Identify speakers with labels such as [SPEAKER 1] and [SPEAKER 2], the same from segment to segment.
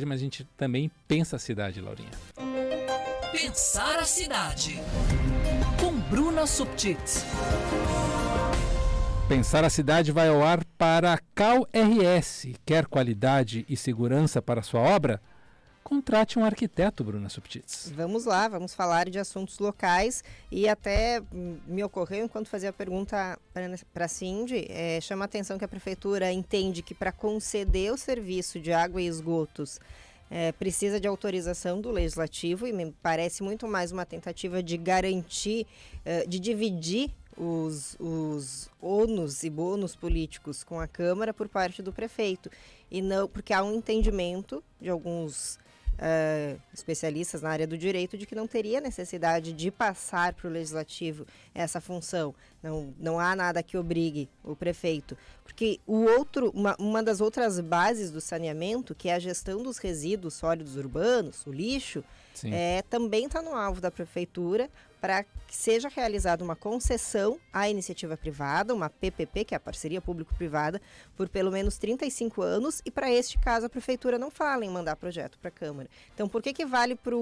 [SPEAKER 1] mas a gente também pensa a cidade, Laurinha.
[SPEAKER 2] Pensar a cidade, com Bruna Subtits.
[SPEAKER 1] Pensar a cidade vai ao ar para a Cal RS. Quer qualidade e segurança para a sua obra? Contrate um arquiteto, Bruna Subtits.
[SPEAKER 3] Vamos lá, vamos falar de assuntos locais e até me ocorreu, enquanto fazia a pergunta para a Cindy, chama a atenção que a Prefeitura entende que para conceder o serviço de água e esgotos precisa de autorização do Legislativo e me parece muito mais uma tentativa de garantir, de dividir os ônus e bônus políticos com a Câmara por parte do prefeito. E não, porque há um entendimento de alguns especialistas na área do direito de que não teria necessidade de passar para o Legislativo essa função. Não há nada que obrigue o prefeito. Porque uma das outras bases do saneamento, que é a gestão dos resíduos sólidos urbanos, o lixo, também está no alvo da Prefeitura para que seja realizada uma concessão à iniciativa privada, uma PPP, que é a parceria público-privada, por pelo menos 35 anos, e para este caso a Prefeitura não fala em mandar projeto para a Câmara. Então, por que vale para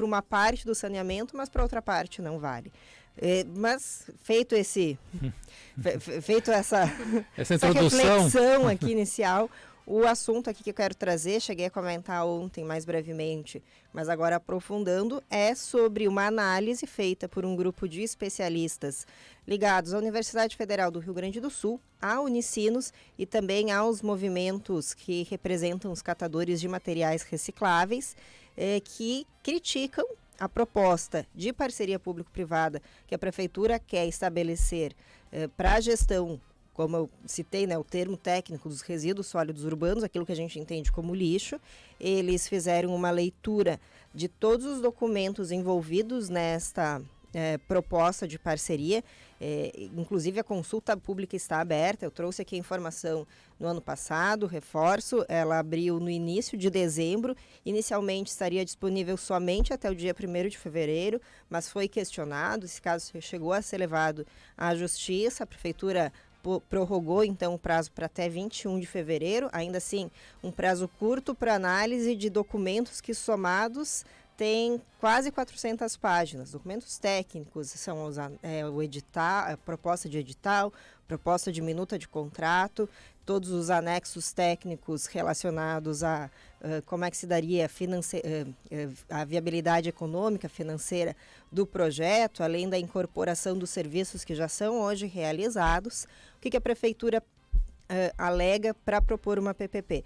[SPEAKER 3] uma parte do saneamento, mas para outra parte não vale? Mas feito essa reflexão aqui inicial, o assunto aqui que eu quero trazer, cheguei a comentar ontem mais brevemente, mas agora aprofundando, é sobre uma análise feita por um grupo de especialistas ligados à Universidade Federal do Rio Grande do Sul, à Unicinos e também aos movimentos que representam os catadores de materiais recicláveis, que criticam a proposta de parceria público-privada que a Prefeitura quer estabelecer para a gestão, como eu citei, o termo técnico dos resíduos sólidos urbanos, aquilo que a gente entende como lixo. Eles fizeram uma leitura de todos os documentos envolvidos nesta proposta de parceria, inclusive a consulta pública está aberta. Eu trouxe aqui a informação no ano passado, reforço, ela abriu no início de dezembro, inicialmente estaria disponível somente até o dia 1º de fevereiro, mas foi questionado, esse caso chegou a ser levado à Justiça, a Prefeitura prorrogou então o prazo para até 21 de fevereiro, ainda assim um prazo curto para análise de documentos que somados tem quase 400 páginas. Documentos técnicos são o edital, a proposta de edital, proposta de minuta de contrato, todos os anexos técnicos relacionados a como é que se daria a viabilidade econômica, financeira do projeto, além da incorporação dos serviços que já são hoje realizados. O que a Prefeitura alega para propor uma PPP?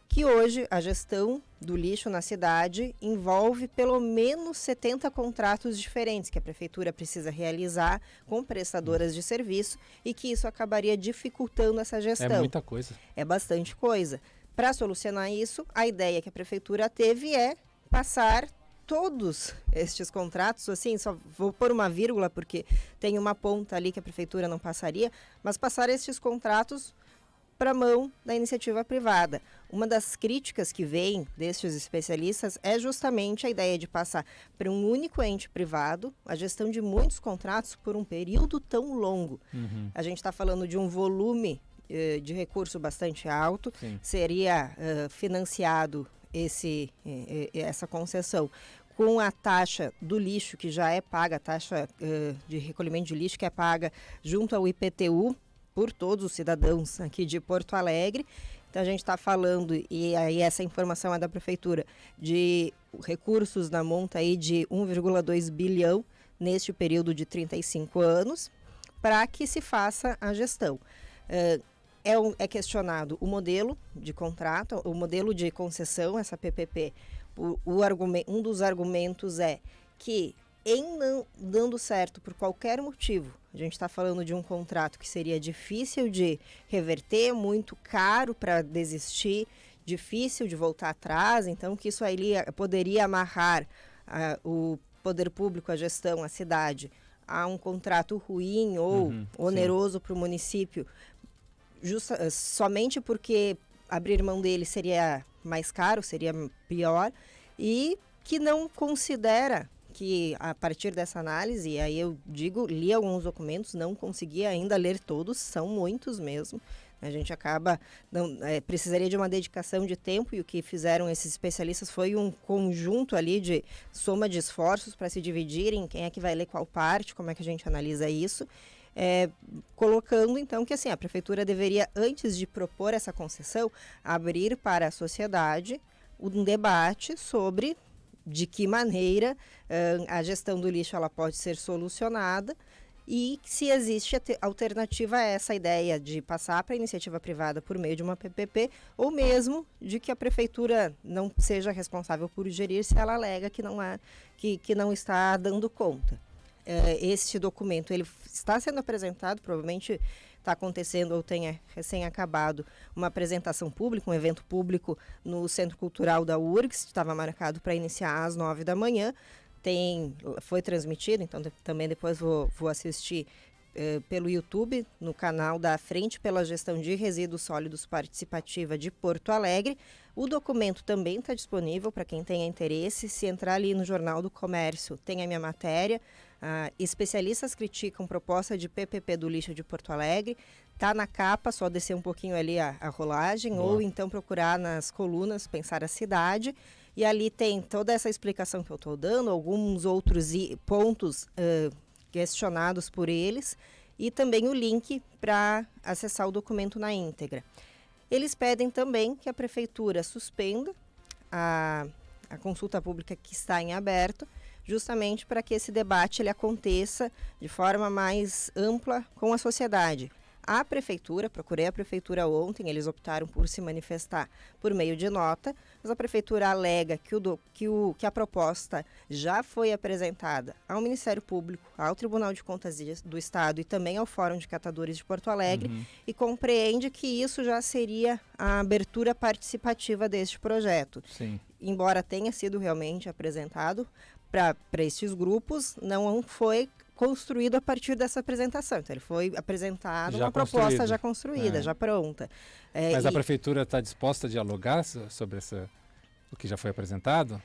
[SPEAKER 3] Que hoje a gestão do lixo na cidade envolve pelo menos 70 contratos diferentes que a Prefeitura precisa realizar com prestadoras de serviço e que isso acabaria dificultando essa gestão.
[SPEAKER 1] É muita coisa.
[SPEAKER 3] É bastante coisa. Para solucionar isso, a ideia que a Prefeitura teve é passar todos estes contratos, assim, só vou pôr uma vírgula porque tem uma ponta ali que a Prefeitura não passaria, mas passar estes contratos para a mão da iniciativa privada. Uma das críticas que vem destes especialistas é justamente a ideia de passar para um único ente privado a gestão de muitos contratos por um período tão longo. A gente está falando de um volume de recurso bastante alto.
[SPEAKER 1] Sim.
[SPEAKER 3] Seria financiado essa concessão com a taxa do lixo que já é paga, a taxa de recolhimento de lixo que é paga junto ao IPTU, por todos os cidadãos aqui de Porto Alegre. Então a gente está falando, e aí essa informação é da Prefeitura, de recursos na monta aí de 1,2 bilhão neste período de 35 anos, para que se faça a gestão. É questionado o modelo de contrato, o modelo de concessão, essa PPP. Um dos argumentos é que, em não dando certo por qualquer motivo, a gente está falando de um contrato que seria difícil de reverter, muito caro para desistir, difícil de voltar atrás, então que isso aí poderia amarrar o poder público, a gestão, a cidade, a um contrato ruim ou oneroso para o município, somente porque abrir mão dele seria mais caro, seria pior, e que não considera que a partir dessa análise, e aí eu digo, li alguns documentos, não consegui ainda ler todos, são muitos mesmo, A gente acaba, precisaria de uma dedicação de tempo, e o que fizeram esses especialistas foi um conjunto ali de soma de esforços para se dividirem, quem é que vai ler qual parte, como é que a gente analisa isso, colocando então que assim, a prefeitura deveria, antes de propor essa concessão, abrir para a sociedade um debate sobre de que maneira a gestão do lixo ela pode ser solucionada, e se existe alternativa a essa ideia de passar para a iniciativa privada por meio de uma PPP, ou mesmo de que a prefeitura não seja responsável por gerir se ela alega que não está dando conta. Este documento ele está sendo apresentado, provavelmente está acontecendo ou tenha recém acabado uma apresentação pública, um evento público no Centro Cultural da URGS, estava marcado para iniciar às 9 da manhã. Foi transmitido, então também depois vou assistir pelo YouTube, no canal da Frente pela Gestão de Resíduos Sólidos Participativa de Porto Alegre. O documento também está disponível para quem tenha interesse. Se entrar ali no Jornal do Comércio, tem a minha matéria. Especialistas criticam proposta de PPP do lixo de Porto Alegre. Está na capa, só descer um pouquinho ali a rolagem. Boa. Ou então procurar nas colunas Pensar a Cidade. E ali tem toda essa explicação que eu estou dando, alguns outros pontos questionados por eles, e também o link para acessar o documento na íntegra. Eles pedem também que a prefeitura suspenda a consulta pública que está em aberto, justamente para que esse debate ele aconteça de forma mais ampla com a sociedade. A prefeitura, procurei a prefeitura ontem, eles optaram por se manifestar por meio de nota, mas a prefeitura alega que a proposta já foi apresentada ao Ministério Público, ao Tribunal de Contas do Estado e também ao Fórum de Catadores de Porto Alegre, e compreende que isso já seria a abertura participativa deste projeto.
[SPEAKER 1] Sim.
[SPEAKER 3] Embora tenha sido realmente apresentado para estes grupos, não foi construído a partir dessa apresentação. Então, ele foi apresentado uma proposta já construída, já pronta.
[SPEAKER 1] Mas a prefeitura está disposta a dialogar sobre o que já foi apresentado?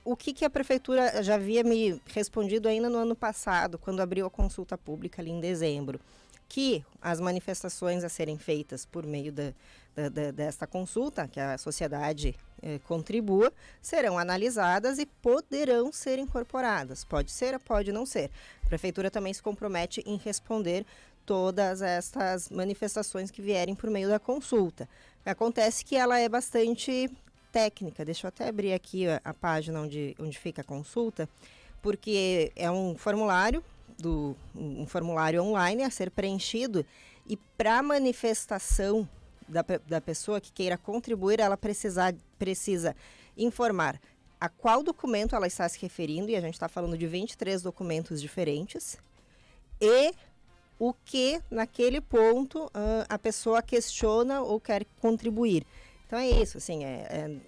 [SPEAKER 3] O que a prefeitura já havia me respondido ainda no ano passado, quando abriu a consulta pública ali em dezembro, que as manifestações a serem feitas por meio desta consulta, que a sociedade contribua, serão analisadas e poderão ser incorporadas. Pode ser, pode não ser. A prefeitura também se compromete em responder todas estas manifestações que vierem por meio da consulta. Acontece que ela é bastante técnica. Deixa eu até abrir aqui a página onde fica a consulta, porque é um formulário online a ser preenchido, e para manifestação da pessoa que queira contribuir, ela precisa informar a qual documento ela está se referindo, e a gente está falando de 23 documentos diferentes, e o que naquele ponto a pessoa questiona ou quer contribuir. Então é isso, assim,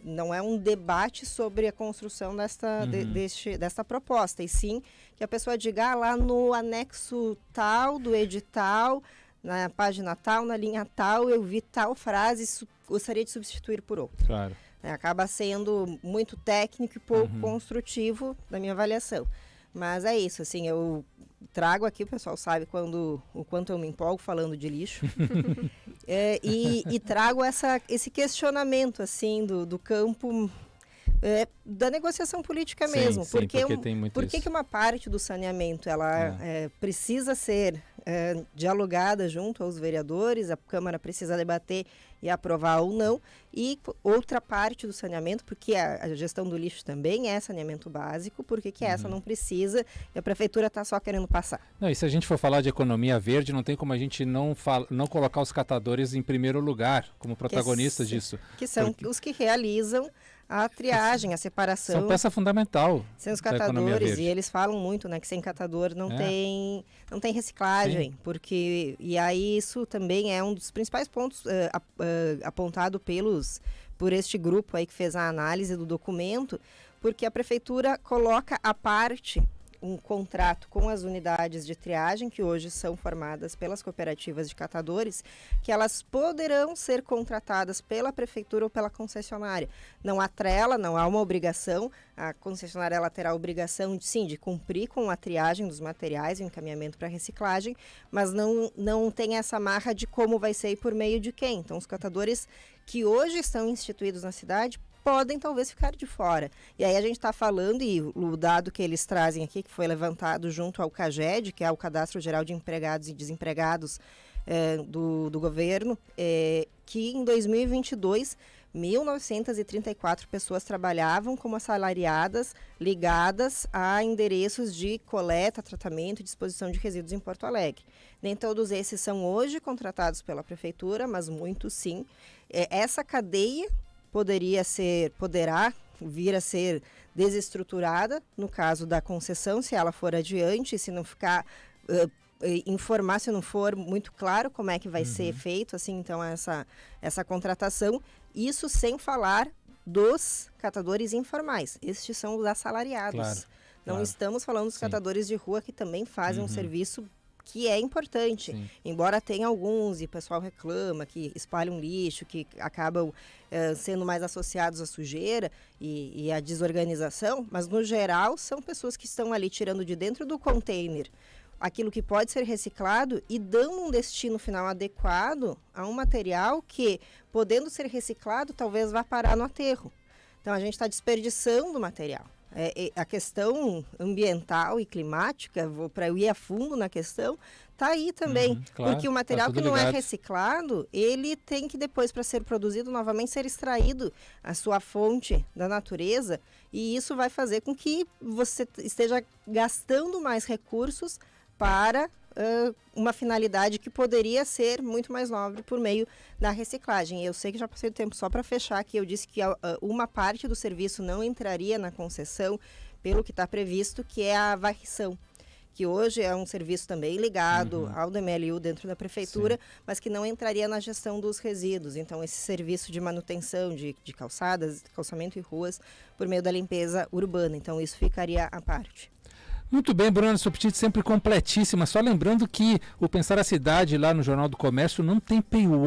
[SPEAKER 3] não é um debate sobre a construção desta proposta, e sim que a pessoa diga lá no anexo tal do edital, na página tal, na linha tal, eu vi tal frase, gostaria de substituir por outra.
[SPEAKER 1] Claro.
[SPEAKER 3] Acaba sendo muito técnico e pouco construtivo na minha avaliação. Mas é isso, assim, eu trago aqui, o pessoal sabe o quanto eu me empolgo falando de lixo, e trago esse questionamento, assim, do campo da negociação política mesmo.
[SPEAKER 1] Sim, porque tem muito
[SPEAKER 3] por que uma parte do saneamento ela precisa ser dialogada junto aos vereadores, a Câmara precisa debater e aprovar ou não, e outra parte do saneamento, porque a gestão do lixo também é saneamento básico, porque essa não precisa e a prefeitura está só querendo passar.
[SPEAKER 1] Não, e se a gente for falar de economia verde, não tem como a gente não colocar os catadores em primeiro lugar, como protagonistas disso.
[SPEAKER 3] Que são os que realizam a triagem, a separação.
[SPEAKER 1] São peça fundamental.
[SPEAKER 3] Sem os catadores, e eles falam muito, né, que sem catador não tem reciclagem, e aí isso também é um dos principais pontos apontado por este grupo aí que fez a análise do documento, porque a prefeitura coloca à parte um contrato com as unidades de triagem, que hoje são formadas pelas cooperativas de catadores, que elas poderão ser contratadas pela prefeitura ou pela concessionária. Não atrela, não há uma obrigação, a concessionária ela terá a obrigação, sim, de cumprir com a triagem dos materiais, o encaminhamento para reciclagem, mas não tem essa amarra de como vai ser e por meio de quem. Então, os catadores que hoje estão instituídos na cidade podem talvez ficar de fora. E aí a gente está falando, e o dado que eles trazem aqui, que foi levantado junto ao CAGED, que é o Cadastro Geral de Empregados e Desempregados do governo, que em 2022, 1.934 pessoas trabalhavam como assalariadas ligadas a endereços de coleta, tratamento e disposição de resíduos em Porto Alegre. Nem todos esses são hoje contratados pela prefeitura, mas muitos sim. Essa cadeia poderá vir a ser desestruturada no caso da concessão, se ela for adiante, se não ficar informar, se não for muito claro como é que vai ser feito, assim, então essa contratação, isso sem falar dos catadores informais. Estes são os assalariados.
[SPEAKER 1] Claro,
[SPEAKER 3] não estamos falando dos catadores de rua que também fazem um serviço que é importante, embora tenha alguns, e o pessoal reclama, que espalham lixo, que acabam sendo mais associados à sujeira e à desorganização, mas no geral são pessoas que estão ali tirando de dentro do container aquilo que pode ser reciclado e dando um destino final adequado a um material que, podendo ser reciclado, talvez vá parar no aterro. Então a gente está desperdiçando o material. A questão ambiental e climática, para eu ir a fundo na questão, está aí também.
[SPEAKER 1] Claro,
[SPEAKER 3] porque o material que não
[SPEAKER 1] ligado.
[SPEAKER 3] é reciclado, ele tem que depois, para ser produzido novamente, ser extraído a sua fonte da natureza, e isso vai fazer com que você esteja gastando mais recursos para uma finalidade que poderia ser muito mais nobre por meio da reciclagem. Eu sei que já passei o tempo, só para fechar aqui, eu disse que uma parte do serviço não entraria na concessão pelo que está previsto, que é a varrição, que hoje é um serviço também ligado ao DMLU dentro da prefeitura, mas que não entraria na gestão dos resíduos. Então, esse serviço de manutenção de calçadas, calçamento e ruas, por meio da limpeza urbana. Então, isso ficaria à parte.
[SPEAKER 1] Muito bem, Bruna Subtits, sempre completíssima. Só lembrando que o Pensar a Cidade lá no Jornal do Comércio não tem paywall.